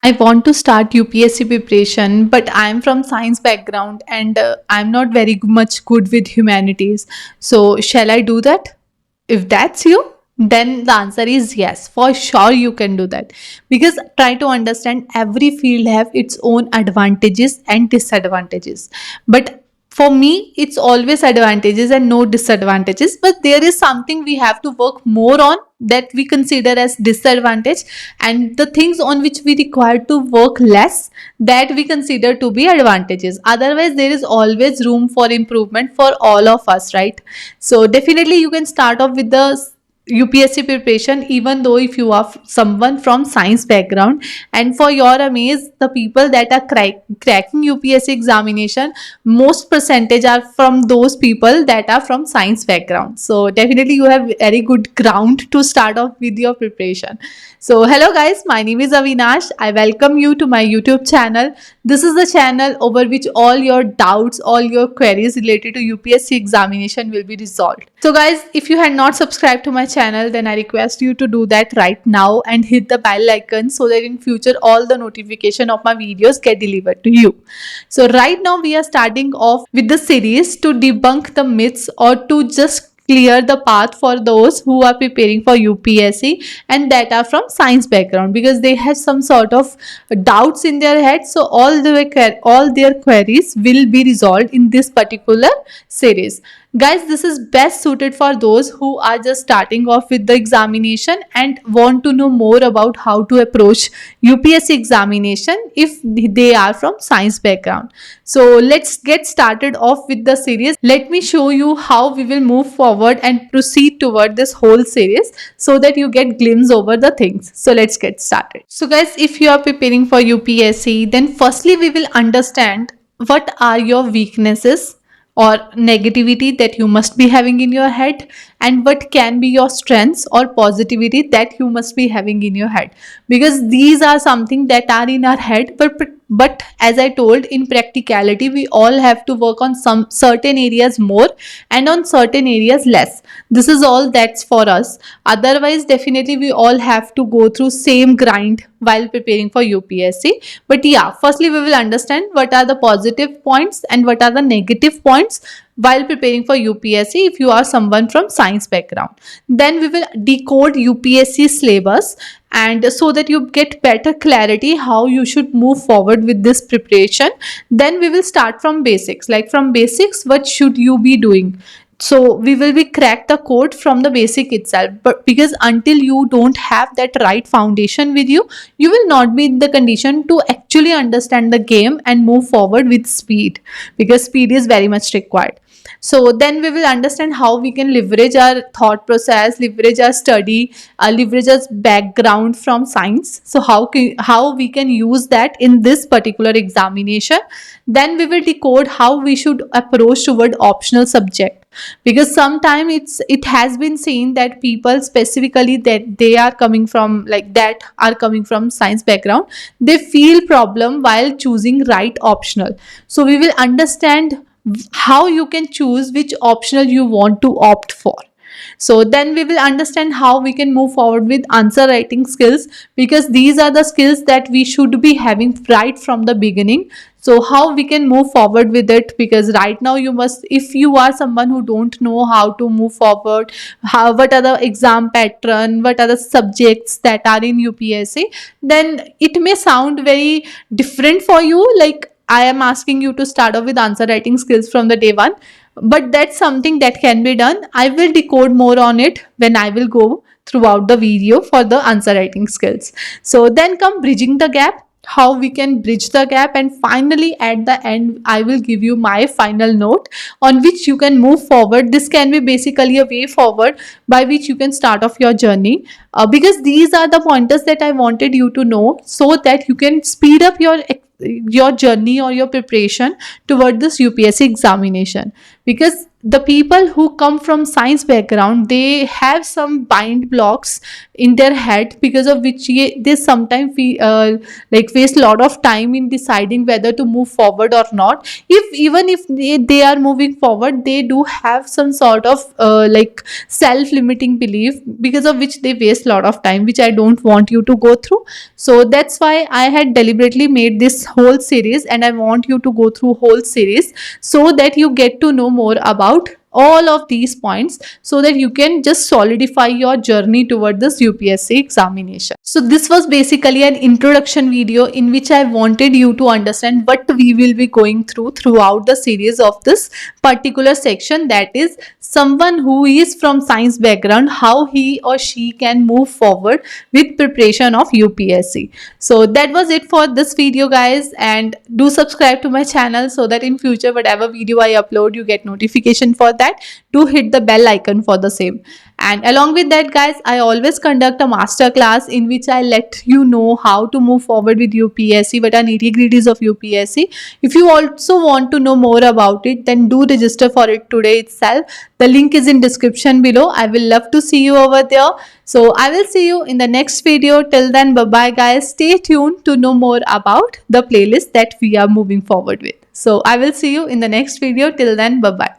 I want to start UPSC preparation, but I'm from science background and I'm not very much good with humanities. So, shall I do that? If that's you, then the answer is yes. For sure, you can do that. Because try to understand every field have its own advantages and disadvantages. But for me, it's always advantages and no disadvantages. But there is something we have to work more on that we consider as disadvantage, and the things on which we require to work less that we consider to be advantages. Otherwise, there is always room for improvement for all of us, right? So definitely you can start off with the UPSC preparation, even though if you are someone from science background. And for your amaze, the people that are cracking UPSC examination, most percentage are from those people that are from science background. So definitely you have very good ground to start off with your preparation. So hello guys, my name is Avinash. I welcome you to my YouTube channel. This is the channel over which all your doubts, all your queries related to UPSC examination will be resolved. So guys, if you had not subscribed to my channel, then I request you to do that right now and hit the bell icon so that in future all the notification of my videos get delivered to you. So right now we are starting off with the series to debunk the myths or to just clear the path for those who are preparing for UPSC and that are from science background, because they have some sort of doubts in their head. So all their queries will be resolved in this particular series. Guys, this is best suited for those who are just starting off with the examination and want to know more about how to approach UPSC examination if they are from science background. So let's get started off with the series. Let me show you how we will move forward and proceed toward this whole series so that you get glimpse over the things. So let's get started. So guys, if you are preparing for UPSC, then firstly we will understand what are your weaknesses or negativity that you must be having in your head, and what can be your strengths or positivity that you must be having in your head, because these are something that are in our head, but as I told, in practicality we all have to work on some certain areas more and on certain areas less. This is all that's for us. Otherwise definitely we all have to go through same grind while preparing for UPSC. But yeah, firstly we will understand what are the positive points and what are the negative points while preparing for UPSC if you are someone from science background. Then we will decode UPSC syllabus, and so that you get better clarity how you should move forward with this preparation. Then we will start from basics, like from basics what should you be doing. So we will be crack the code from the basic itself, but because until you don't have that right foundation with you, you will not be in the condition to actually understand the game and move forward with speed, because speed is very much required. So then we will understand how we can leverage our thought process, leverage our study, leverage our background from science. So how we can use that in this particular examination. Then we will decode how we should approach toward optional subject, because sometimes it has been seen that people specifically that they are coming from like that are coming from science background, they feel problem while choosing right optional. So we will understand how you can choose which optional you want to opt for. So then we will understand how we can move forward with answer writing skills, because these are the skills that we should be having right from the beginning. So how we can move forward with it, because right now you must, if you are someone who don't know how to move forward, how what are the exam pattern, what are the subjects that are in UPSC, then it may sound very different for you, like I am asking you to start off with answer writing skills from the day one, but that's something that can be done. I will decode more on it when I will go throughout the video for the answer writing skills. So then come bridging the gap, how we can bridge the gap, and finally at the end I will give you my final note on which you can move forward. This can be basically a way forward by which you can start off your journey, because these are the pointers that I wanted you to know so that you can speed up your journey or your preparation toward this UPSC examination. because the people who come from science background, they have some bind blocks in their head, because of which they sometimes like waste a lot of time in deciding whether to move forward or not. If even if they are moving forward, they do have some sort of like self limiting belief, because of which they waste a lot of time, which I don't want you to go through. So that's why I had deliberately made this whole series, and I want you to go through whole series so that you get to know more about all of these points, so that you can just solidify your journey toward this UPSC examination. So this was basically an introduction video in which I wanted you to understand what we will be going through throughout the series of this particular section, that is someone who is from science background, how he or she can move forward with preparation of UPSC. So that was it for this video, guys, and do subscribe to my channel so that in future whatever video I upload you get notification for that. Do hit the bell icon for the same. And along with that, guys, I always conduct a master class in which I let you know how to move forward with UPSC, what are nitty-gritties of UPSC. If you also want to know more about it, then do register for it today itself. The link is in description below. I will love to see you over there. So I will see you in the next video. Till then, bye bye, guys. Stay tuned to know more about the playlist that we are moving forward with. So I will see you in the next video. Till then, bye bye.